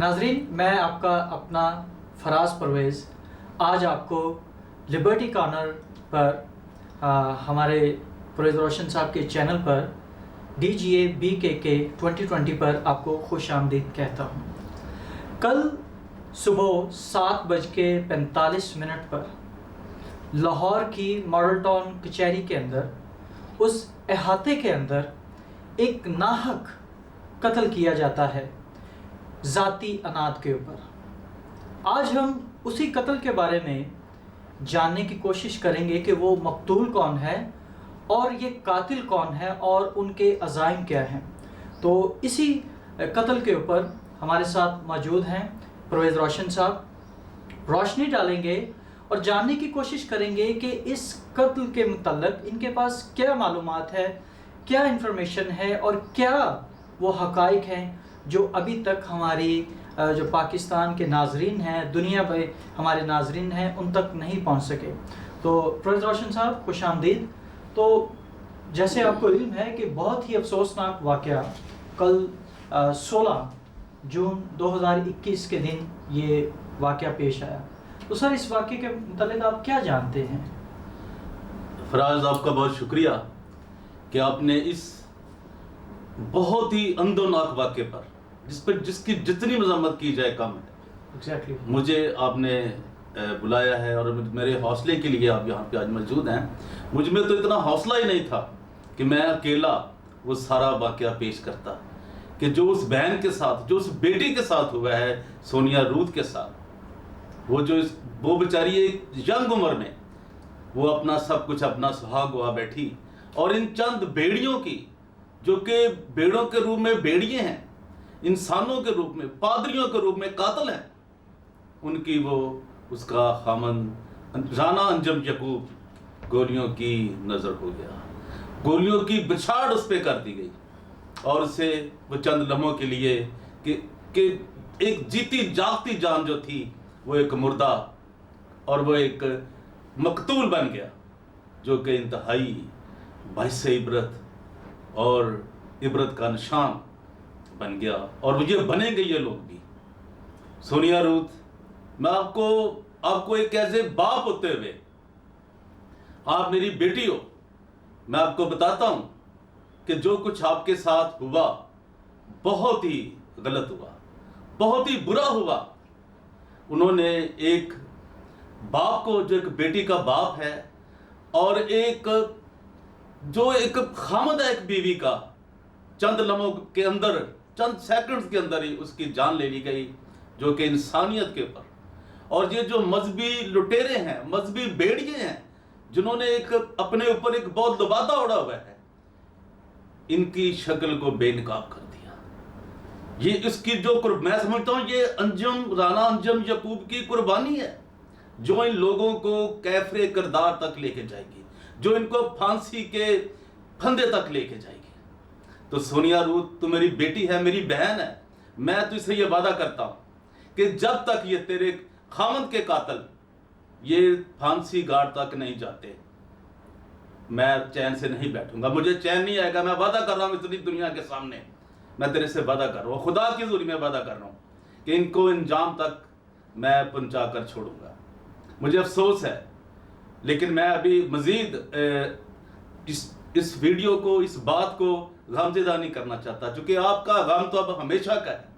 ناظرین، میں آپ کا اپنا فراز پرویز آج آپ کو لبرٹی کارنر پر ہمارے پرویز روشن صاحب کے چینل پر DGA BKK 2020 پر آپ کو خوش آمدید کہتا ہوں۔ کل صبح 7:45 پر لاہور کی ماڈل ٹاؤن کچہری کے اندر، اس احاطے کے اندر ایک ناحق قتل کیا جاتا ہے ذاتی اناد کے اوپر۔ آج ہم اسی قتل کے بارے میں جاننے کی کوشش کریں گے کہ وہ مقتول کون ہے اور یہ قاتل کون ہے اور ان کے عزائم کیا ہیں۔ تو اسی قتل کے اوپر ہمارے ساتھ موجود ہیں پرویز روشن صاحب، روشنی ڈالیں گے اور جاننے کی کوشش کریں گے کہ اس قتل کے متعلق ان کے پاس کیا معلومات ہے، کیا انفارمیشن ہے اور کیا وہ حقائق ہیں جو ابھی تک ہماری جو پاکستان کے ناظرین ہیں، دنیا میں ہمارے ناظرین ہیں، ان تک نہیں پہنچ سکے۔ تو پرویز روشن صاحب خوش آمدید۔ تو جیسے آپ کو علم ہے کہ بہت ہی افسوسناک واقعہ کل 16 جون 2021 کے دن یہ واقعہ پیش آیا۔ تو سر، اس واقعے کے متعلق آپ کیا جانتے ہیں؟ فراز، آپ کا بہت شکریہ کہ آپ نے اس بہت ہی اندوناک واقعے پر جس کی جتنی مذمت کی جائے کم ہے، مجھے آپ نے بلایا ہے اور میرے حوصلے کے لیے آپ یہاں پہ آج موجود ہیں۔ مجھ میں تو اتنا حوصلہ ہی نہیں تھا کہ میں اکیلا وہ سارا واقعہ پیش کرتا کہ جو اس بہن کے ساتھ، جو اس بیٹی کے ساتھ ہوا ہے، سونیا رود کے ساتھ، وہ بیچاری ایک ینگ عمر میں وہ اپنا سب کچھ، اپنا سہاگ گوا بیٹھی، اور ان چند بیڑیوں کی، جو کہ بیڑوں کے روپ میں بیڑیے ہیں، انسانوں کے روپ میں، پادریوں کے روپ میں قاتل ہیں، ان کی وہ اس کا خامند رانا انجم یعقوب گولیوں کی نظر ہو گیا، گولیوں کی بچھاڑ اس پہ کر دی گئی، اور اسے وہ چند لمحوں کے لیے کہ ایک جیتی جاگتی جان جو تھی وہ ایک مردہ اور وہ ایک مقتول بن گیا، جو کہ انتہائی باعث عبرت اور عبرت کا نشان بن گیا، اور یہ بنیں گے یہ لوگ بھی۔ سونیا رود، میں آپ کو ایک ایسے باپ ہوتے ہوئے، آپ میری بیٹی ہو، میں آپ کو بتاتا ہوں کہ جو کچھ آپ کے ساتھ ہوا بہت ہی غلط ہوا، بہت ہی برا ہوا۔ انہوں نے ایک باپ کو، جو ایک بیٹی کا باپ ہے، اور جو ایک خامد ہے ایک بیوی کا، چند لمحوں کے اندر، چند سیکنڈز کے اندر ہی اس کی جان لے لی گئی، جو کہ انسانیت کے اوپر۔ اور یہ جو مذہبی لٹیرے ہیں، مذہبی بیڑیے ہیں، جنہوں نے اپنے اوپر ایک بہت لبادہ اڑا ہوا ہے، ان کی شکل کو بے نقاب کر دیا۔ یہ اس کی میں سمجھتا ہوں یہ رانا انجم یعقوب کی قربانی ہے، جو ان لوگوں کو کیفر کردار تک لے کے جائے گی، جو ان کو پھانسی کے پھندے تک لے کے جائے گی۔ تو سونیا رود، تو میری بیٹی ہے، میری بہن ہے، میں تو اسے یہ وعدہ کرتا ہوں کہ جب تک یہ تیرے خامند کے قاتل یہ پھانسی گھاٹ تک نہیں جاتے، میں چین سے نہیں بیٹھوں گا، مجھے چین نہیں آئے گا۔ میں وعدہ کر رہا ہوں اتنی دنیا کے سامنے، میں تیرے سے وعدہ کر رہا ہوں، خدا کی حضوری میں وعدہ کر رہا ہوں کہ ان کو انجام تک میں پہنچا کر چھوڑوں گا۔ مجھے افسوس ہے، لیکن میں ابھی مزید اس ویڈیو کو، اس بات کو غمزدہ نہیں کرنا چاہتا، چونکہ آپ کا غم تو اب ہمیشہ کا ہے۔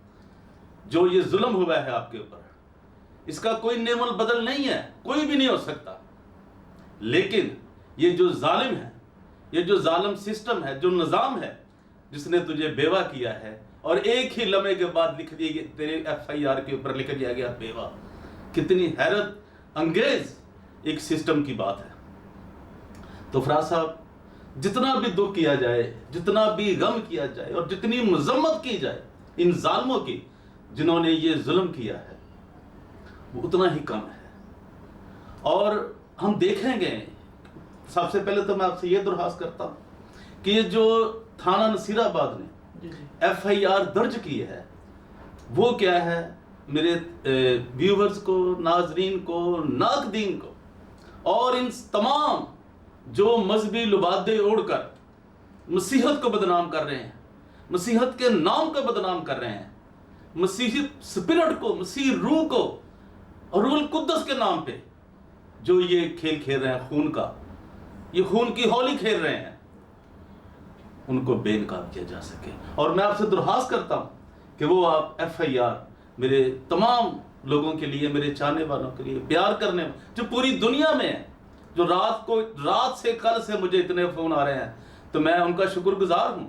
جو یہ ظلم ہوا ہے آپ کے اوپر، اس کا کوئی نعم البدل نہیں ہے، کوئی بھی نہیں ہو سکتا۔ لیکن یہ جو ظالم ہے، یہ جو ظالم سسٹم ہے، جو نظام ہے، جس نے تجھے بیوہ کیا ہے، اور ایک ہی لمحے کے بعد لکھ دیے گئے تیرے FIR کے اوپر لکھ دیا گیا بیوہ، کتنی حیرت انگیز ایک سسٹم کی بات ہے۔ تو فراز صاحب، جتنا بھی دکھ کیا جائے، جتنا بھی غم کیا جائے، اور جتنی مذمت کی جائے ان ظالموں کی جنہوں نے یہ ظلم کیا ہے، وہ اتنا ہی کم ہے۔ اور ہم دیکھیں گے، سب سے پہلے تو میں آپ سے یہ درخواست کرتا ہوں کہ یہ جو تھانہ نصیر آباد نے FIR درج کی ہے، وہ کیا ہے؟ میرے ویورز کو، ناظرین کو، ناقدین کو، اور ان تمام جو مذہبی لبادے اوڑھ کر مسیحت کو بدنام کر رہے ہیں، مسیحت کے نام کو بدنام کر رہے ہیں، مسیحی سپرٹ کو، مسیحی روح کو اور روح القدس کے نام پہ جو یہ کھیل کھیل رہے ہیں خون کا، یہ خون کی ہولی کھیل رہے ہیں، ان کو بے نقاب کیا جا سکے۔ اور میں آپ سے درخواست کرتا ہوں کہ وہ آپ FIR میرے تمام لوگوں کے لیے، میرے چاہنے والوں کے لیے، پیار کرنے جو پوری دنیا میں ہیں، جو رات سے کل سے مجھے اتنے فون آ رہے ہیں، تو میں ان کا شکر گزار ہوں،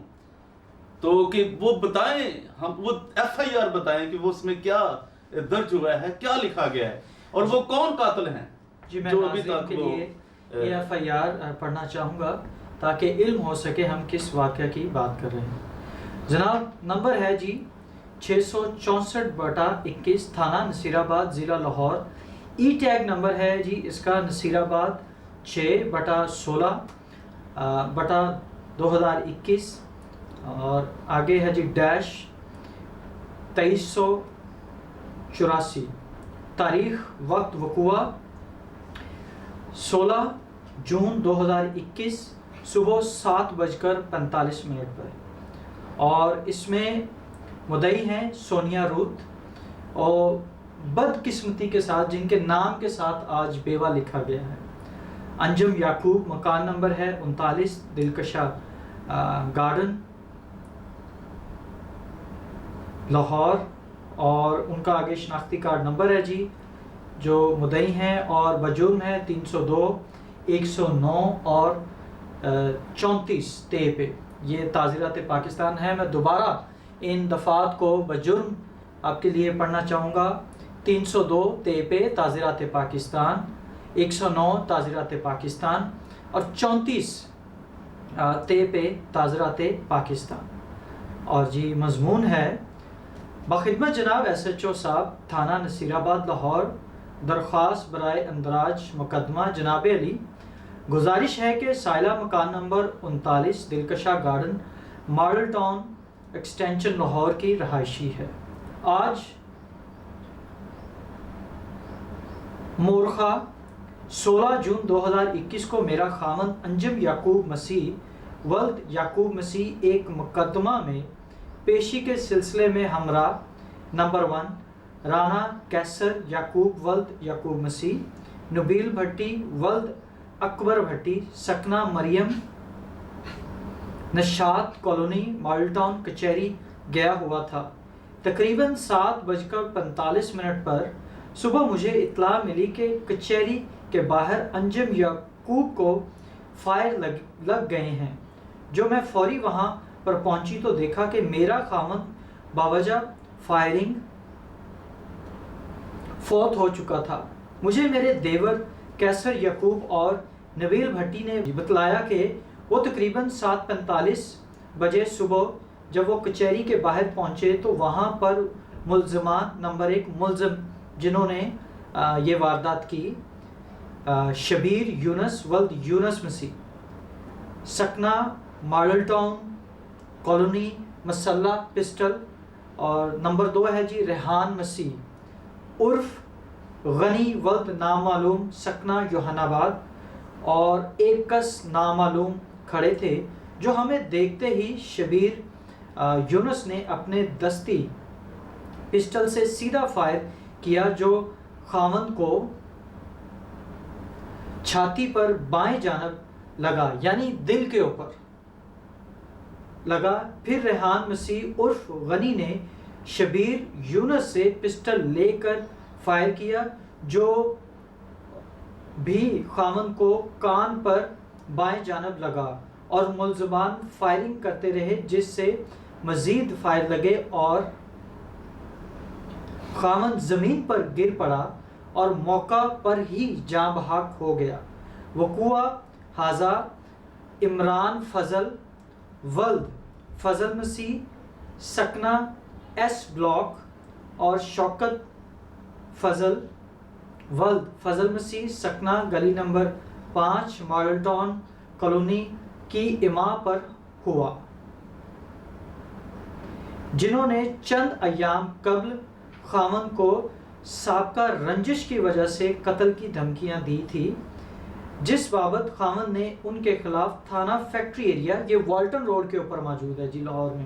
تو کہ وہ بتائیں، وہ FIR بتائیں کہ وہ اس میں کیا درج ہوا ہے، کیا لکھا گیا ہے، اور وہ کون قاتل ہیں جی میں جو ابھی ناظرین تک کے وہ لیے یہ FIR پڑھنا چاہوں گا تاکہ علم ہو سکے ہم کس واقعہ کی بات کر رہے ہیں۔ جناب نمبر ہے جی 664/21 تھانہ نصیر آباد ضلع لاہور۔ ای ٹیگ نمبر ہے جی اس کا نصیر آباد 6/16/2021 اور آگے ہے جی ڈیش 2384۔ تاریخ وقت وقوع 16 جون 2021 صبح 7:45 پر، اور اس میں مدعی ہیں سونیا روت، اور بدقسمتی کے ساتھ جن کے نام کے ساتھ آج بیوہ لکھا گیا ہے، انجم یعقوب، مکان نمبر ہے 39 دلکشا گارڈن لاہور، اور ان کا آگے شناختی کارڈ نمبر ہے جی جو مدعی ہیں اور بجرم ہے 302 109 اور 34 پہ۔ یہ تعزیرات پاکستان ہے۔ میں دوبارہ ان دفعات کو بجرم آپ کے لیے پڑھنا چاہوں گا۔ 302 پہ تعزیرات پاکستان، 109 تعزیرات پاکستان اور 34 پہ تعزیرات پاکستان۔ اور جی مضمون ہے: بخدمت جناب SHO صاحب تھانہ نصیر آباد لاہور، درخواست برائے اندراج مقدمہ جناب علی، گزارش ہے کہ سائلہ مکان number 39 Dilkusha garden model town extension Lahore کی رہائشی ہے۔ آج مورخہ 16 جون 2021 کو میرا خاوند انجم یعقوب مسیح ولد یعقوب مسیح ایک مقدمہ میں پیشی کے سلسلے میں ہمراہ نمبر 1 رانا کیسر یعقوب ولد یعقوب مسیح، نبیل بھٹی ولد اکبر بھٹی، سکنہ مریم، نشاط کالونی ماڈل ٹاؤن کچہری گیا ہوا تھا۔ تقریباً 7:45 پر صبح مجھے اطلاع ملی کہ کچہری کے باہر انجم یعقوب کو فائر لگ گئے ہیں۔ جو میں فوری وہاں پر پہنچی تو دیکھا کہ میرا خاوند باوجہ فائرنگ فوت ہو چکا تھا۔ مجھے میرے دیور کیسر یعقوب اور نبیل بھٹی نے بتلایا کہ وہ تقریباً 7:45 بجے صبح جب وہ کچہری کے باہر پہنچے تو وہاں پر ملزمان نمبر 1 ملزم جنہوں نے یہ واردات کی، شبیر یونس ولد یونس مسیح، سکنہ ماڈل ٹاؤن کالونی مسلح پسٹل، اور نمبر 2 ہے جی ریحان مسیح عرف غنی ولد نامعلوم سکنہ یوحنا آباد، اور ایک کس نامعلوم کھڑے تھے، جو ہمیں دیکھتے ہی شبیر یونس نے اپنے دستی پسٹل سے سیدھا فائر کیا جو خاوند کو چھاتی پر بائیں جانب لگا، یعنی دل کے اوپر لگا۔ پھر ریحان مسیح عرف غنی نے شبیر یونس سے پسٹل لے کر فائر کیا، جو بھی خاوند کو کان پر بائیں جانب لگا، اور ملزمان فائرنگ کرتے رہے جس سے مزید فائر لگے اور خاوند زمین پر گر پڑا اور موقع پر ہی جاں بحق ہو گیا۔ وقوع حاضہ عمران فضل ولد فضل مسیح سکنہ S بلاک، اور شوکت فضل ولد فضل مسیح سکنہ گلی نمبر 5 ماڈل ٹاؤن کالونی کی اما پر ہوا، جنہوں نے چند ایام قبل خاوند کو سابقہ رنجش کی وجہ سے قتل کی دھمکیاں دی تھی، جس بابت خاوند نے ان کے خلاف تھانہ فیکٹری ایریا، یہ والٹن روڈ کے اوپر موجود ہے جی لاہور میں،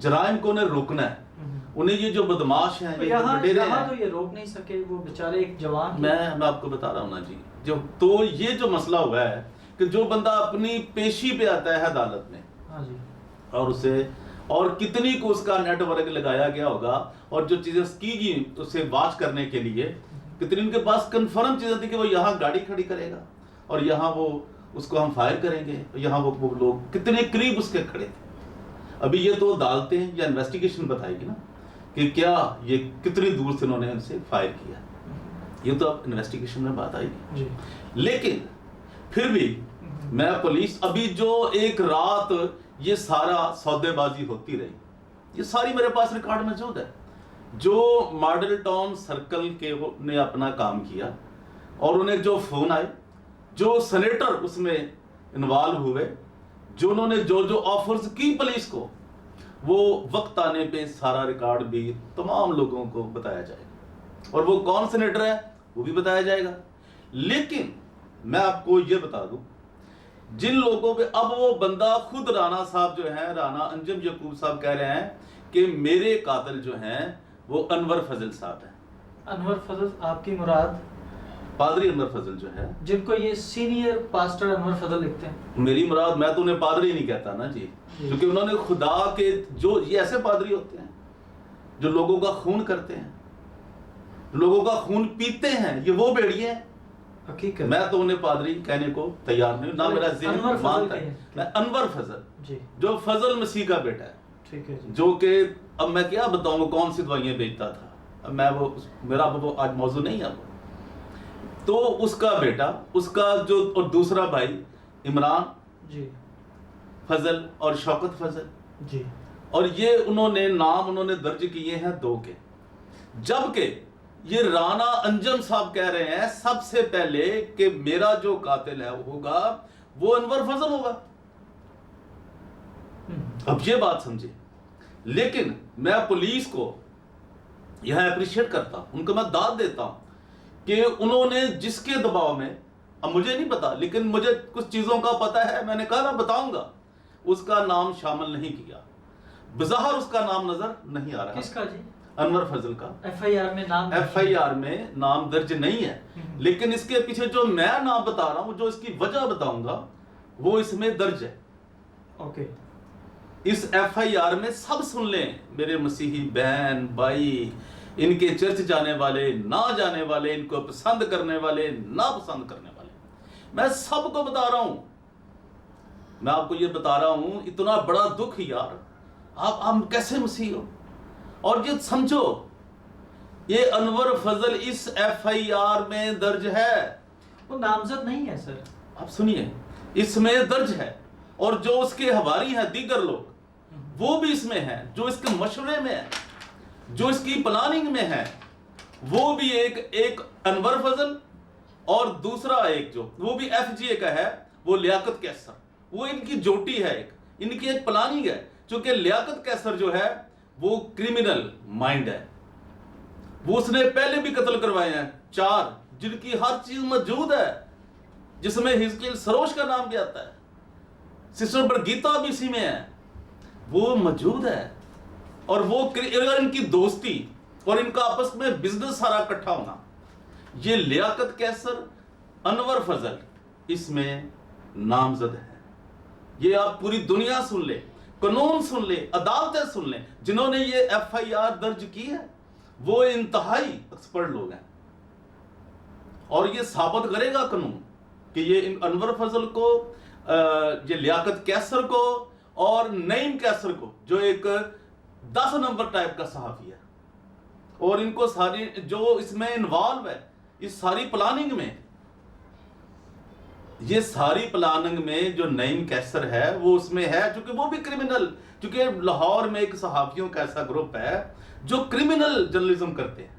جرائم کو انہیں روکنا ہے. انہیں یہ جو بدماش ہیں, یہ بڈیرے ہیں, تو یہ روک نہیں سکے, وہ بیچارے ایک جوان. میں آپ کو بتا رہا ہوں نا جی, تو یہ جو مسئلہ ہوا ہے کہ جو بندہ اپنی پیشی پہ آتا ہے عدالت میں, ہاں جی, اور کتنی کو اس کا نیٹ ورک لگایا گیا ہوگا, اور جو چیزیں کی گئی اسے واچ کرنے کے لیے, کتنی ان کے پاس کنفرم چیزیں تھی کہ وہ یہاں گاڑی کھڑی کرے گا اور یہاں وہ اس کو ہم فائر کریں گے, یہاں وہ لوگ کتنے قریب اس کے کھڑے تھے. ابھی یہ تو عدالتیں یا انویسٹیگیشن بتائے گی نا کہ کیا یہ کتنی دور سے انہوں نے ان سے فائر کیا. یہ تو اب انویسٹیگیشن میں بات آئے گی. لیکن پھر بھی میں پولیس, ابھی جو ایک رات یہ سارا سودے بازی ہوتی رہی, یہ ساری میرے پاس ریکارڈ موجود ہے. جو ماڈل ٹاؤن سرکل کے نے اپنا کام کیا اور انہیں جو فون آئے, جو سینیٹر اس میں انوالو ہوئے, جو انہوں نے جو آفرز کی پولیس کو, وہ وقت آنے پہ سارا ریکارڈ بھی تمام لوگوں کو بتایا جائے گا, اور وہ کون سینیٹر ہے وہ بھی بتایا جائے گا. لیکن میں آپ کو یہ بتا دوں, جن لوگوں پہ اب وہ بندہ خود رانا صاحب جو ہیں, رانا انجم یعقوب صاحب کہہ رہے ہیں کہ میرے قاتل جو ہیں وہ انور فضل صاحب ہیں. انور فضل, آپ کی مراد پادری انور فضل جو ہے, جن کو یہ سینئر پاسٹر انور فضل لکھتے ہیں. میری مراد, میں تو انہیں پادری نہیں کہتا نا جی, کیونکہ انہوں نے خدا کے جو یہ ایسے پادری ہوتے ہیں جو لوگوں کا خون کرتے ہیں, لوگوں کا خون پیتے ہیں, یہ وہ بھیڑیے ہیں. حقیقت میں تو انہیں پادری کہنے کو تیار نہیں, نہ میرا ذہن مانتا ہے. میں انور فضل جو فضل مسیح کا بیٹا ہے, ٹھیک ہے, جو کہ اب میں کیا بتاؤں وہ کون سی دوائیاں بیچتا تھا, اب میں وہ میرا وہ آج موضوع نہیں ہے وہ. تو اس کا بیٹا, اس کا جو اور دوسرا بھائی عمران جی, فضل اور شوکت فضل جی, اور یہ انہوں نے درج کیے ہیں 2 کے. جبکہ یہ رانا انجم صاحب کہہ رہے ہیں سب سے پہلے کہ میرا جو قاتل ہے ہوگا وہ انور فضل ہوگا. اب یہ بات سمجھے. لیکن میں پولیس کو یہاں اپریشیٹ کرتا ہوں, ان کو میں داد دیتا ہوں کہ انہوں نے جس کے دباؤ میں, اب مجھے نہیں پتا لیکن مجھے کچھ چیزوں کا پتا ہے, میں نے کہا میں بتاؤں گا, اس کا نام شامل نہیں کیا. بظاہر اس کا نام نظر نہیں آ رہا. کس کا جی؟ انور فضل کا. ایف آئی آر میں نام درج نہیں ہے, لیکن اس کے پیچھے جو میں نام بتا رہا ہوں, جو اس کی وجہ بتاؤں گا, وہ اس میں درج ہے. اوکے, اس ایف آئی آر میں سب سن لیں, میرے مسیحی بہن بھائی, ان کے چرچ جانے والے, نہ جانے والے, ان کو پسند کرنے والے, نہ پسند کرنے والے, میں سب کو بتا رہا ہوں. میں آپ کو یہ بتا رہا ہوں, اتنا بڑا دکھ یار, آپ کیسے مسیح ہو. اور یہ سمجھو یہ انور فضل اس ایف آئی آر میں درج ہے, وہ نامزد نہیں ہے سر. آپ سنیے, اس میں درج ہے, اور جو اس کے حوالی ہیں دیگر لوگ وہ بھی اس میں ہیں, جو اس کے مشورے میں ہیں, جو اس کی پلاننگ میں ہے, وہ بھی ایک انور فضل, اور دوسرا ایک جو وہ بھی ایف جی اے کا ہے, وہ لیاقت کیسر. وہ ان کی جوٹی ہے, ان کی ایک پلاننگ ہے. چونکہ لیاقت کیسر جو ہے وہ کریمنل مائنڈ ہے, وہ اس نے پہلے بھی قتل کروائے ہیں 4, جن کی ہر چیز موجود ہے, جس میں ہزقیل سروش کا نام بھی آتا ہے, سسٹر برگیتا بھی اسی میں ہے, وہ موجود ہے. اور وہ ان کی دوستی اور ان کا آپس میں بزنس سارا اکٹھا ہونا, یہ لیاقت کیسر, انور فضل اس میں نامزد ہے. یہ آپ پوری دنیا سن لیں, قانون سن لیں, عدالتیں سن لیں, جنہوں نے یہ ایف آئی آر درج کی ہے وہ انتہائی ایکسپرٹ لوگ ہیں. اور یہ ثابت کرے گا قانون کہ یہ انور فضل کو, یہ لیاقت کیسر کو اور نعیم کیسر کو, جو ایک 10 نمبر ٹائپ کا صحافی ہے, اور ان کو ساری جو اس میں انوالو ہے, اس ساری پلاننگ میں, یہ ساری پلاننگ میں جو نعیم کیسر ہے وہ اس میں ہے, چونکہ وہ بھی کرمنل, چونکہ لاہور میں ایک صحافیوں کا ایسا گروپ ہے جو کرمنل جرنلزم کرتے ہیں,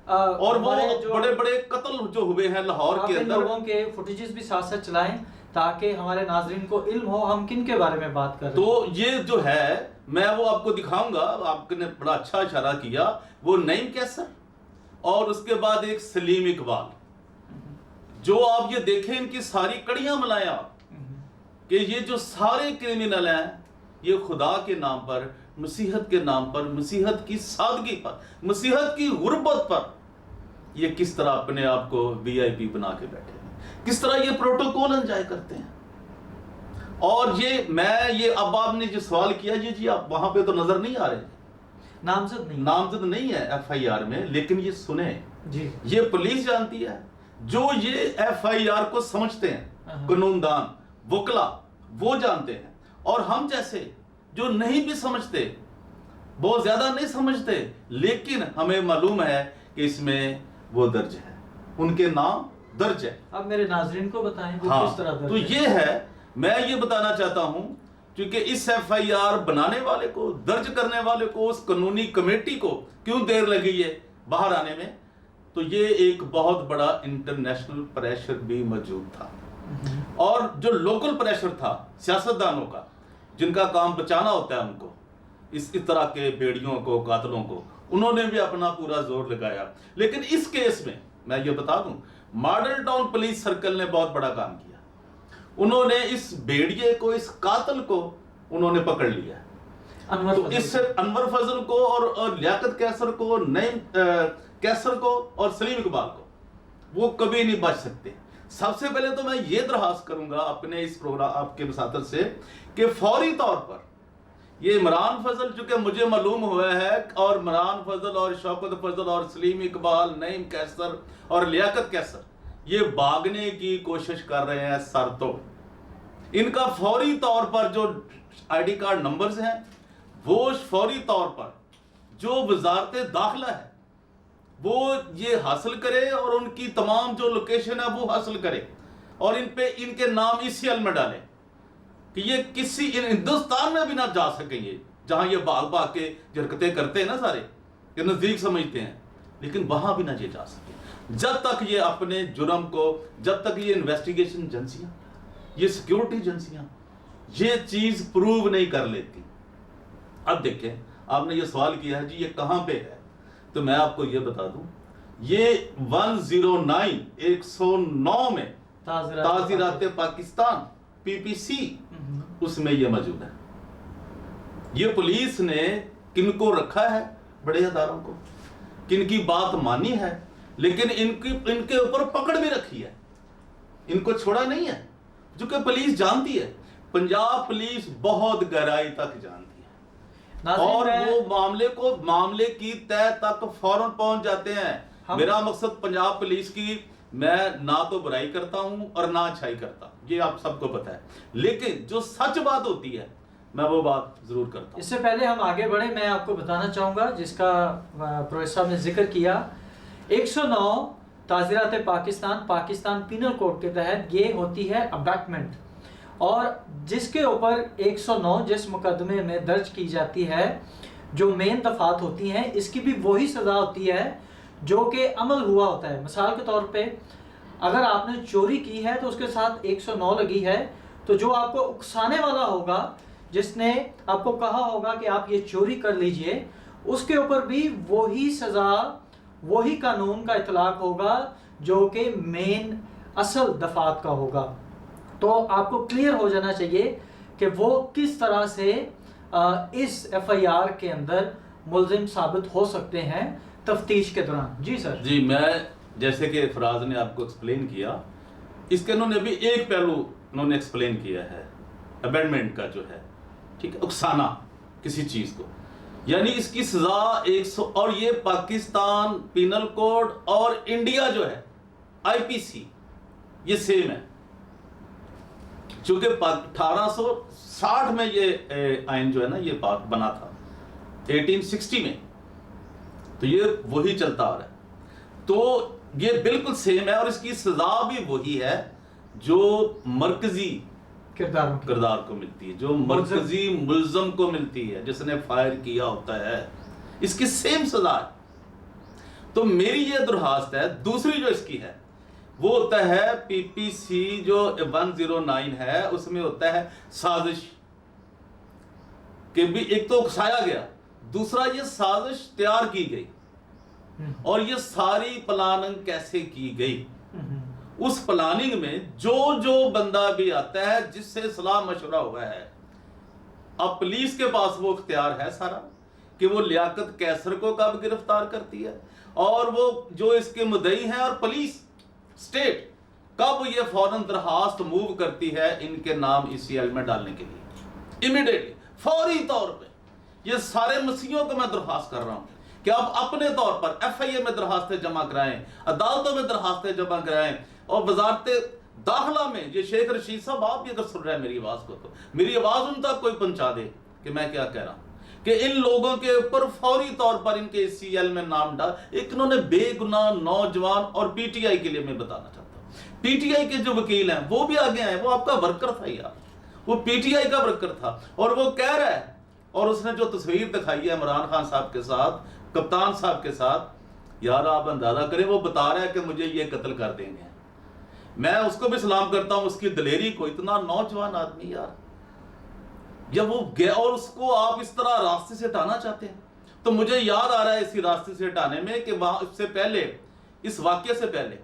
اور وہ بڑے بڑے قتل جو ہوئے ہیں لاہور کے اندر. لوگوں کے فوٹیجز بھی ساتھ ساتھ چلائیں تاکہ ہمارے ناظرین کو علم ہو ہم کن کے بارے میں بات کر رہے ہیں. تو یہ جو ہے میں وہ آپ کو دکھاؤں گا, آپ نے بڑا اچھا اشارہ کیا, وہ نعیم کیسر اور اس کے بعد ایک سلیم اقبال, جو آپ یہ دیکھیں ان کی ساری کڑیاں ملائیں آپ کہ یہ جو سارے کرمنل ہیں یہ خدا کے نام پر مسیحت کے نام پر، مسیحت کی سادگی پر، مسیحت کی غربت پر یہ کس طرح اپنے آپ کو وی آئی پی بنا کے بیٹھے ہیں، کس طرح یہ پروٹوکول انجوائے کرتے ہیں. اور یہ اب آپ نے جو سوال کیا جی آپ وہاں پہ تو نظر نہیں آ رہے، نامزد نہیں ہے ایف آئی آر میں، لیکن یہ سنیں جی، یہ پولیس جانتی ہے، جو یہ ایف آئی آر کو سمجھتے ہیں قانون دان وکلا وہ جانتے ہیں، اور ہم جیسے جو نہیں بھی سمجھتے، بہت زیادہ نہیں سمجھتے، لیکن ہمیں معلوم ہے کہ اس میں وہ درج ہے، ان کے نام درج ہے. اب میرے ناظرین کو بتائیں وہ کس طرح درج ہے. تو یہ ہے، میں یہ بتانا چاہتا ہوں، کیونکہ اس ایف آئی آر بنانے والے کو، درج کرنے والے کو، اس قانونی کمیٹی کو کیوں دیر لگی ہے باہر آنے میں، تو یہ ایک بہت بڑا انٹرنیشنل پریشر بھی موجود تھا، اور جو لوکل پریشر تھا سیاستدانوں کا، جن کا کام بچانا ہوتا ہے ان کو، اس طرح کے بیڑیوں کو، قاتلوں کو، انہوں نے بھی اپنا پورا زور لگایا. لیکن اس کیس میں میں یہ بتا دوں، ماڈل ٹاؤن پولیس سرکل نے بہت بڑا کام کیا. انہوں نے اس بیڑیے کو، اس قاتل کو انہوں نے پکڑ لیا. تو اس سے انور فضل کو اور لیاقت کیسر کو، نعیم کیسر کو اور سلیم اقبال کو وہ کبھی نہیں بچ سکتے. سب سے پہلے تو میں یہ درخواست کروں گا اپنے اس پروگرام آپ کے مساتر سے کہ فوری طور پر یہ عمران فضل، چونکہ مجھے معلوم ہوا ہے، اور عمران فضل اور شوکت فضل اور سلیم اقبال، نعیم کیسر اور لیاقت کیسر یہ بھاگنے کی کوشش کر رہے ہیں سر تو. ان کا فوری طور پر جو آئی ڈی کارڈ نمبرز ہیں وہ فوری طور پر جو وزارت داخلہ ہے وہ یہ حاصل کرے، اور ان کی تمام جو لوکیشن ہے وہ حاصل کرے، اور ان پہ ان کے نام اس سیل میں ڈالیں کہ یہ کسی ہندوستان میں بھی نہ جا سکیں. یہ جہاں یہ بھاگ بھاگ کے حرکتیں کرتے ہیں نا سارے، یہ نزدیک سمجھتے ہیں، لیکن وہاں بھی نہ یہ جا سکے جب تک یہ اپنے جرم کو، جب تک یہ انویسٹیگیشن ایجنسیاں، یہ سیکیورٹی ایجنسیاں یہ چیز پروو نہیں کر لیتی. اب دیکھیں، آپ نے یہ سوال کیا ہے جی یہ کہاں پہ ہے، تو میں آپ کو یہ بتا دوں، یہ 109 109 میں تعزیرات پاکستان PPC اس میں یہ موجود ہے. یہ پولیس نے کن کو رکھا ہے، بڑے اداروں کو، کن کی بات مانی ہے، لیکن ان کے اوپر پکڑ بھی رکھی ہے، ان کو چھوڑا نہیں ہے، جو کہ پولیس جانتی ہے. پنجاب پولیس بہت گہرائی تک جانتی ہے، اور وہ معاملے کی تہ تک فوراً پہنچ جاتے ہیں. میرا مقصد پنجاب پولیس کی، میں نہ تو برائی کرتا ہوں اور نہ اچھائی کرتا ہوں، یہ آپ سب کو پتا ہے، لیکن جو سچ بات ہوتی ہے میں وہ بات ضرور کرتا ہوں. اس سے پہلے ہم آگے بڑھیں، میں آپ کو بتانا چاہوں گا جس کا پروفیسر صاحب نے ذکر کیا، 109 تعزیرات پاکستان پینل کوڈ کے تحت یہ ہوتی ہے ابڈکمنٹ، اور جس کے اوپر 109 جس مقدمے میں درج کی جاتی ہے، جو مین دفعات ہوتی ہیں، اس کی بھی وہی سزا ہوتی ہے جو کہ عمل ہوا ہوتا ہے. مثال کے طور پہ اگر آپ نے چوری کی ہے تو اس کے ساتھ 109 لگی ہے، تو جو آپ کو اکسانے والا ہوگا، جس نے آپ کو کہا ہوگا کہ آپ یہ چوری کر لیجئے، اس کے اوپر بھی وہی سزا، وہی قانون کا اطلاق ہوگا جو کہ مین اصل دفعات کا ہوگا. تو آپ کو کلیئر ہو جانا چاہیے کہ وہ کس طرح سے اس ایف آئی آر کے اندر ملزم ثابت ہو سکتے ہیں تفتیش کے دوران. جی سر. جی، میں جیسے کہ فراز نے آپ کو ایکسپلین کیا، اس کے انہوں نے بھی ایک پہلو انہوں نے ایکسپلین کیا ہے، ابینڈمنٹ کا جو ہے، ٹھیک ہے، اکسانا کسی چیز کو، یعنی اس کی سزا 100، اور یہ پاکستان پینل کوڈ اور انڈیا جو ہے IPC یہ سیم ہے، چونکہ 1860 میں یہ آئین جو ہے نا یہ پاک بنا تھا 1860 میں، تو یہ وہی چلتا آ رہا ہے. تو یہ بالکل سیم ہے، اور اس کی سزا بھی وہی ہے جو مرکزی کردار کو ملتی ہے، جو مرکزی ملزم کو ملتی ہے، جس نے فائر کیا ہوتا ہے، اس کی سیم سزا ہے. تو میری یہ درخواست ہے. دوسری جو اس کی ہے وہ ہوتا ہے PPC جو 109 ہے، اس میں ہوتا ہے سازش، کہ بھی ایک تو اکسایا گیا، دوسرا یہ سازش تیار کی گئی، اور یہ ساری پلاننگ کیسے کی گئی. اس پلاننگ میں جو بندہ بھی آتا ہے، جس سے صلاح مشورہ ہوا ہے، اب پولیس کے پاس وہ اختیار ہے سارا کہ وہ لیاقت کیسر کو کب گرفتار کرتی ہے، اور وہ جو اس کے مدعی ہیں، اور پولیس اسٹیٹ کب یہ فوراً درخواست موو کرتی ہے ان کے نام ECL میں ڈالنے کے لیے، امیڈیٹلی، فوری طور پہ۔ یہ سارے مسیحوں کو میں درخواست کر رہا ہوں کہ آپ اپنے طور پر FIA میں درخواستیں جمع کرائیں، عدالتوں میں درخواستیں جمع کرائیں، اور وزارت داخلہ میں یہ شیخ رشید صاحب، آپ بھی اگر سن رہے ہیں میری آواز کو تو میری آواز ان تک کوئی پہنچا دے کہ میں کیا کہہ رہا ہوں، کہ ان لوگوں کے اوپر فوری طور پر ان کے ECL میں نام ڈال۔ ایک انہوں نے بے گناہ نوجوان، اور PTI کے لیے میں بتانا چاہتا ہوں، PTI کے جو وکیل ہیں وہ بھی آگے آئے، وہ آپ کا ورکر تھا یار، وہ PTI کا ورکر تھا، اور وہ کہہ رہا ہے، اور اس نے جو تصویر دکھائی ہے عمران خان صاحب کے ساتھ، کپتان صاحب کے ساتھ، یار آپ اندازہ کریں، وہ بتا رہا ہے کہ مجھے یہ قتل کر دیں گے۔ میں اس کو بھی سلام کرتا ہوں، اس کی دلیری کو، اتنا نوجوان آدمی یار، جب وہ گیا اور اس کو آپ اس طرح راستے سے ہٹانا چاہتے ہیں۔ تو مجھے یاد آ رہا ہے اسی راستے سے ہٹانے میں کہ وہاں اس سے پہلے، اس واقعے سے پہلے،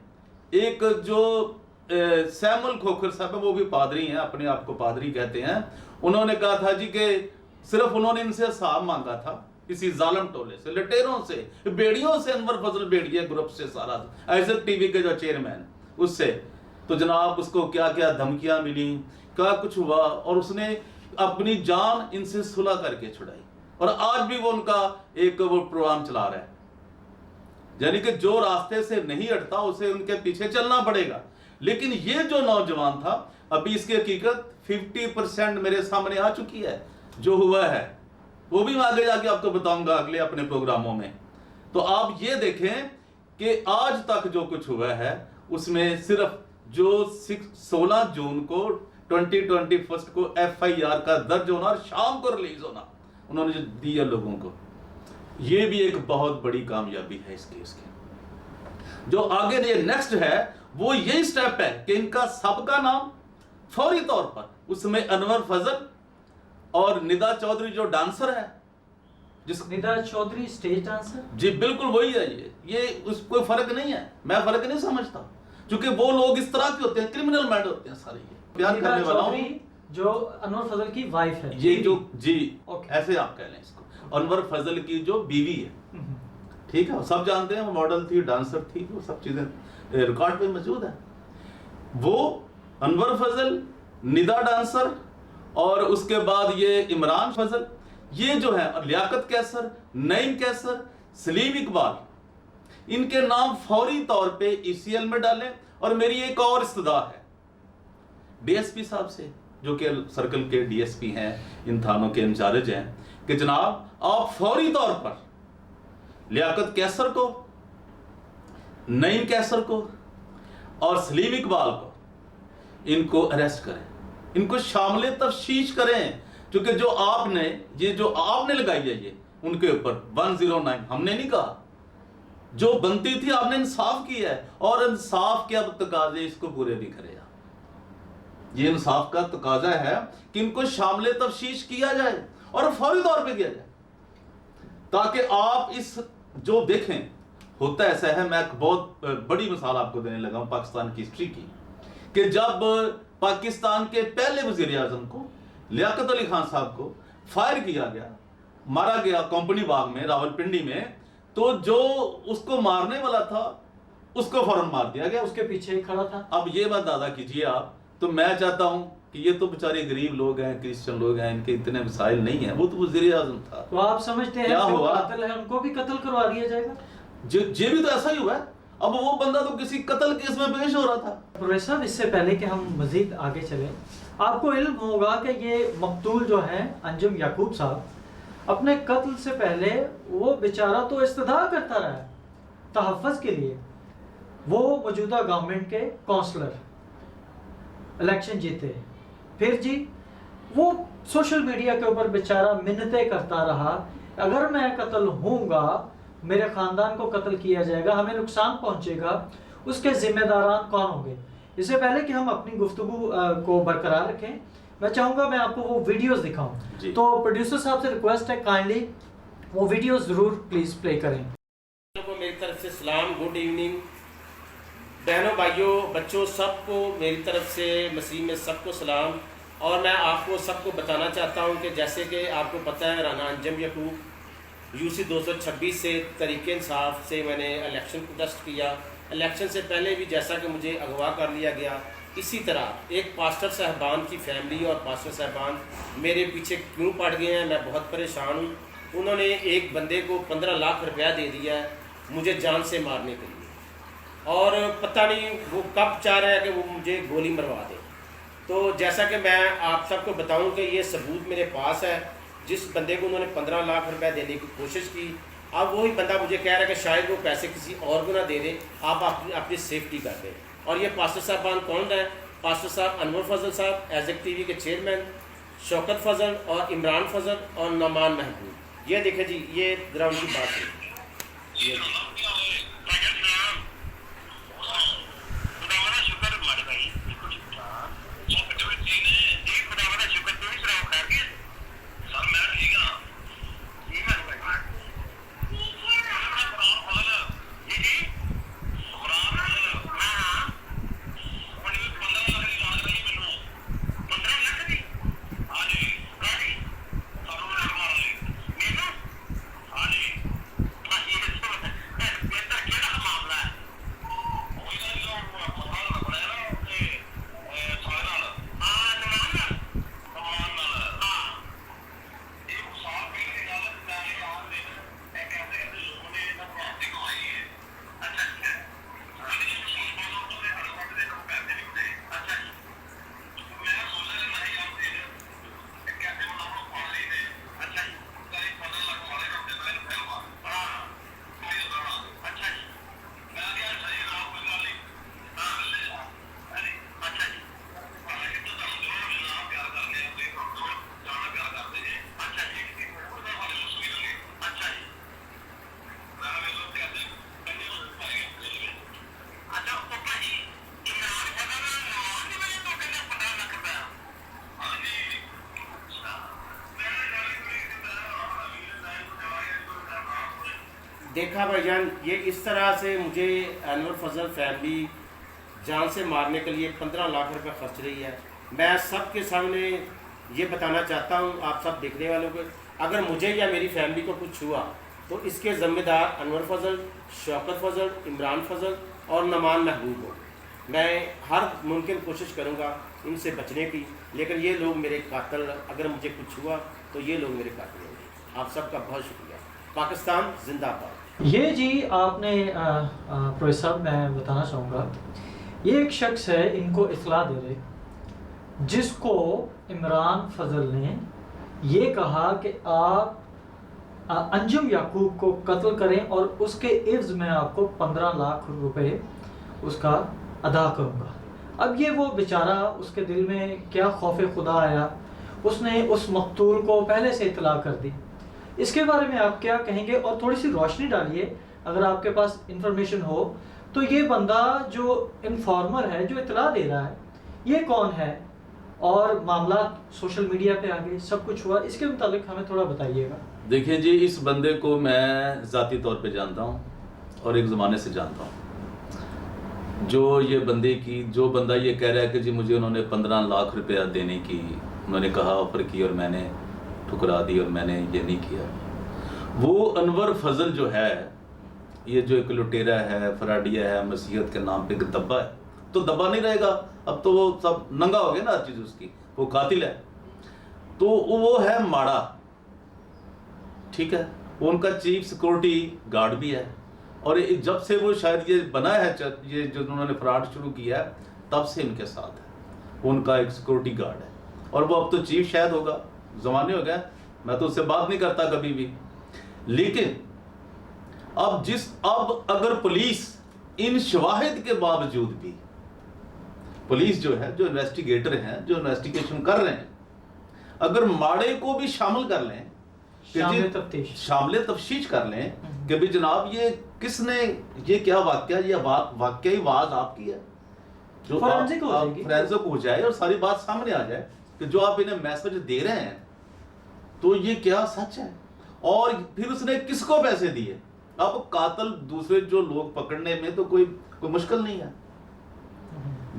ایک جو سیمول کھوکھر صاحب ہے، وہ بھی پادری ہیں، اپنے آپ کو پادری کہتے ہیں، انہوں نے کہا تھا جی کہ صرف انہوں نے ان سے حساب مانگا تھا کسی ظالم ٹولے سے، لٹیروں سے، بیڑیوں سے، انور فضل بیڑیے گروپ سے، سارا ایزر ٹی وی کے جو چیئرمین، اس سے تو جناب اس کو کیا کیا دھمکیاں ملی، کیا کچھ ہوا، اور اس نے اپنی جان ان سے صلح کر کے چھڑائی، اور آج بھی وہ ان کا ایک وہ پروگرام چلا رہا ہے، یعنی کہ جو راستے سے نہیں ہٹتا اسے ان کے پیچھے چلنا پڑے گا۔ لیکن یہ جو نوجوان تھا، ابھی اس کی حقیقت 50% میرے سامنے آ چکی ہے جو ہوا ہے، وہ بھی میں آگے جا کے آپ کو بتاؤں گا اگلے اپنے پروگراموں میں۔ تو آپ یہ دیکھیں کہ آج تک جو کچھ ہوا ہے اس میں صرف جو 16 جون کو 2021 کو FIR کا درج ہونا اور شام کو ریلیز ہونا انہوں نے جو دیا لوگوں کو، یہ بھی ایک بہت بڑی کامیابی ہے اس کیس کی۔ جو آگے یہ نیکسٹ ہے وہ یہی سٹیپ ہے کہ ان کا سب کا نام فوری طور پر، اس میں انور فضل اور ندا چودھری جو ڈانسر ہے، جس ندا چودھری سٹیج ڈانسر، جی بالکل وہی ہے، یہ اس کوئی فرق نہیں ہے، میں فرق نہیں سمجھتا، کیونکہ وہ لوگ اس طرح کے ہوتے ہیں، کرمنل مائنڈ ہوتے ہیں سارے۔ یہ بیان کرنے والا ہوں جو انور فضل کی وائف ہے، یہ جو جی ایسے آپ کہہ لیں اس کو، انور فضل کی جو بیوی ہے، ٹھیک ہے، سب جانتے ہیں وہ ماڈل تھی، ڈانسر تھی، وہ سب چیزیں ریکارڈ پہ موجود ہے۔ وہ انور فضل، ندا ڈانسر، اور اس کے بعد یہ عمران فضل، یہ جو ہے لیاقت کیسر، نعیم کیسر، سلیم اقبال، ان کے نام فوری طور پہ ECL میں ڈالیں۔ اور میری ایک اور استدعا ہے DSP صاحب سے، جو کہ سرکل کے DSP ہیں، ان تھانوں کے انچارج ہیں، کہ جناب آپ فوری طور پر لیاقت کیسر کو، نعیم کیسر کو اور سلیم اقبال کو، ان کو اریسٹ کریں، ان کو شامل تفتیش کریں، کیونکہ جو آپ نے لگائی ہے یہ ان کے اوپر 109، ہم نے نہیں کہا، جو بنتی تھی آپ نے انصاف کی ہے، اور انصاف کے اب تقاضے اس کو پورے بھی کرے گا۔ یہ انصاف کا تقاضا ہے کہ ان کو شامل تفتیش کیا جائے اور فوری طور پہ کیا جائے، تاکہ آپ اس جو دیکھیں ہوتا ایسا ہے۔ میں ایک بہت بڑی مثال آپ کو دینے لگا ہوں پاکستان کی ہسٹری کی، کہ جب پاکستان کے پہلے وزیر اعظم کو، لیاقت علی خان صاحب کو فائر کیا گیا، مارا گیا کمپنی باغ میں، راولپنڈی میں، تو جو اس کو مارنے والا تھا اس کو فوراً مار دیا گیا، اس کے پیچھے ہی کھڑا تھا۔ اب یہ بات دادا کیجئے آپ، تو میں چاہتا ہوں کہ یہ تو بیچارے غریب لوگ ہیں، کرسچن لوگ ہیں، ان کے اتنے مسائل نہیں ہیں، وہ تو وزیر اعظم تھا، تو آپ سمجھتے ہیں کیا جو ہوا؟ قاتل ہے ان کو بھی قتل کروا دیا جائے گا؟ یہ بھی تو ایسا ہی ہوا ہے۔ اب وہ بندہ تو کسی قتل کیس میں پیش ہو رہا تھا۔ پروفیسر صاحب، اس سے پہلے کہ ہم مزید آگے چلیں، آپ کو علم ہوگا کہ یہ مقتول جو ہیں انجم یعقوب صاحب، اپنے قتل سے پہلے وہ بیچارہ تو استدعا کرتا رہا ہے تحفظ کے لیے۔ وہ موجودہ گورنمنٹ کے کونسلر، الیکشن جیتے، پھر جی وہ سوشل میڈیا کے اوپر بیچارہ منتیں کرتا رہا، اگر میں قتل ہوں گا، میرے خاندان کو قتل کیا جائے گا، ہمیں نقصان پہنچے گا، اس کے ذمہ داران کون ہوں گے؟ اس سے پہلے کہ ہم اپنی گفتگو کو برقرار رکھیں، میں چاہوں گا میں آپ کو وہ ویڈیوز دکھاؤں، تو پروڈیوسر صاحب سے ریکویسٹ ہے کائنڈلی وہ ویڈیوز ضرور پلیز پلے کریں۔ کو میری طرف سے سلام، گڈ ایوننگ بہنوں، بھائیوں، بچوں، سب کو میری طرف سے مسیح میں سب کو سلام۔ اور میں آپ کو سب کو بتانا چاہتا ہوں کہ جیسے کہ آپ کو پتہ ہے رانا انجم یعقوب UC 226 سے تحریک انصاف سے میں نے الیکشن کنٹسٹ کیا. الیکشن سے پہلے بھی جیسا کہ مجھے اغوا کر لیا گیا، اسی طرح ایک پاسٹر صاحبان کی فیملی اور پاسٹر صاحبان میرے پیچھے کیوں پڑ گئے ہیں، میں بہت پریشان ہوں. انہوں نے ایک بندے کو 15 لاکھ روپیہ دے دیا ہے مجھے جان سے مارنے کے لیے، اور پتہ نہیں وہ کب چاہ رہا ہے کہ وہ مجھے گولی مروا دے. تو جیسا کہ میں آپ سب کو بتاؤں کہ یہ ثبوت میرے پاس ہے، جس بندے کو انہوں نے 15 لاکھ روپے دینے کی کوشش کی، اب وہی بندہ مجھے کہہ رہا ہے کہ شاید وہ پیسے کسی اور کو نہ دے دے، آپ اپنی سیفٹی کر دیں. اور یہ پاسٹر صاحبان کون ہیں؟ پاسٹر صاحب انور فضل صاحب ایزک TV کے چیئرمین، شوکت فضل اور عمران فضل اور نعمان محبوب. یہ دیکھیں جی، یہ ذرا ان کی بات ہے. یہ دیکھا بھائی جان، یہ اس طرح سے مجھے انور فضل فیملی جان سے مارنے کے لیے 15 لاکھ روپے خرچ رہی ہے. میں سب کے سامنے یہ بتانا چاہتا ہوں آپ سب دیکھنے والوں کو، اگر مجھے یا میری فیملی کو کچھ ہوا تو اس کے ذمہ دار انور فضل، شوکت فضل، عمران فضل اور نعمان محبوب ہو. میں ہر ممکن کوشش کروں گا ان سے بچنے کی، لیکن یہ لوگ میرے قاتل، اگر مجھے کچھ ہوا تو یہ لوگ میرے قاتل ہوں گے. آپ سب کا بہت شکریہ. پاکستان زندہ باد. یہ جی آپ نے پروفیسر صاحب، میں بتانا چاہوں گا، یہ ایک شخص ہے، ان کو اطلاع دے رہے، جس کو عمران فضل نے یہ کہا کہ آپ انجم یعقوب کو قتل کریں اور اس کے عوض میں آپ کو 15 لاکھ روپے اس کا ادا کروں گا. اب یہ وہ بیچارہ، اس کے دل میں کیا خوف خدا آیا، اس نے اس مقتول کو پہلے سے اطلاع کر دی. اس کے بارے میں آپ کیا کہیں گے؟ اور تھوڑی سی روشنی ڈالیے اگر آپ کے پاس انفارمیشن ہو تو، یہ بندہ جو انفارمر ہے، جو اطلاع دے رہا ہے، یہ کون ہے، اور معاملات سوشل میڈیا پہ آگے سب کچھ ہوا، اس کے متعلق ہمیں تھوڑا بتائیے گا. دیکھیں جی، اس بندے کو میں ذاتی طور پہ جانتا ہوں اور ایک زمانے سے جانتا ہوں. جو بندہ یہ کہہ رہا ہے کہ جی مجھے انہوں نے 15 لاکھ روپیہ دینے کی انہوں نے کہا، آفر کی، اور میں نے ٹھکرا دی اور میں نے یہ نہیں کیا. وہ انور فضل جو ہے، یہ جو ایک لٹیرا ہے، فراڈیا ہے، مسیحیت کے نام پہ ایک دبا ہے، تو دبا نہیں رہے گا. اب تو وہ سب ننگا ہو گیا نا ہر چیز اس کی. وہ قاتل ہے، تو وہ ہے ماڑا، ٹھیک ہے. وہ ان کا چیف سیکورٹی گارڈ بھی ہے، اور جب سے وہ شاید یہ بنا ہے، یہ جو انہوں نے فراڈ شروع کیا ہے، تب سے ان کے ساتھ ہے. وہ ان کا ایک سیکورٹی گارڈ ہے، اور وہ اب تو چیف شاید ہوگا، زمانے ہو گئے. میں تو اس سے بات نہیں کرتا کبھی بھی. لیکن اب اگر پولیس ان شواہد کے باوجود بھی، پولیس جو ہے، جو انویسٹیگیٹر ہیں، جو انویسٹیگیشن کر رہے ہیں، اگر ماڑے کو بھی شامل کر لیں، شامل تفتیش کر لیں کہ بھی جناب یہ کس نے، یہ کیا واقعہ، یہ واقعی واز آپ کی ہے، جو فورینزک ہو جائے اور ساری بات سامنے آ جائے کہ جو آپ انہیں میسج دے رہے ہیں تو یہ کیا سچ ہے، اور پھر اس نے کس کو پیسے دیے. اب قاتل دوسرے جو لوگ پکڑنے میں تو کوئی مشکل نہیں ہے.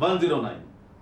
109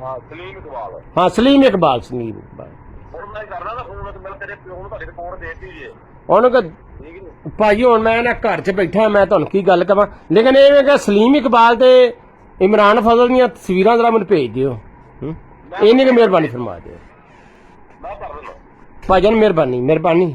ਹਾਂ ਸਲੀਮ ਇਕਬਾਲ। ਹਾਂ ਸਲੀਮ ਇਕਬਾਲ। ਹੁਣ ਮੈਂ ਕਰਨਾ ਨਾ ਫੋਨ, ਤੇ ਮੈਂ ਤੇਰੇ ਪਿਓ ਨੂੰ ਤੁਹਾਡੇ ਫੋਨ ਦੇਤੀ ਜੇ, ਉਹਨੂੰ ਕਿ ਠੀਕ ਨੀ? ਭਾਜੀ ਹੁਣ ਮੈਂ ਨਾ ਘਰ 'ਚ ਬੈਠਾ, ਮੈਂ ਤੁਹਾਨੂੰ ਕੀ ਗੱਲ ਕਰਾਂ, ਲੇਕਿਨ ਇਹ ਹੈ ਕਿ ਸਲੀਮ ਇਕਬਾਲ ਤੇ ਇਮਰਾਨ ਫਜ਼ਲ ਦੀਆਂ ਤਸਵੀਰਾਂ ਜਰਾ ਮੈਨੂੰ ਭੇਜ ਦਿਓ। ਇੰਨੀ ਕੁ ਮਿਹਰਬਾਨੀ ਫਰਮਾ ਦਿਓ ਮੈਂ ਕਰ ਦਿੰਦਾ। ਭਾਜਨ, ਮਿਹਰਬਾਨੀ।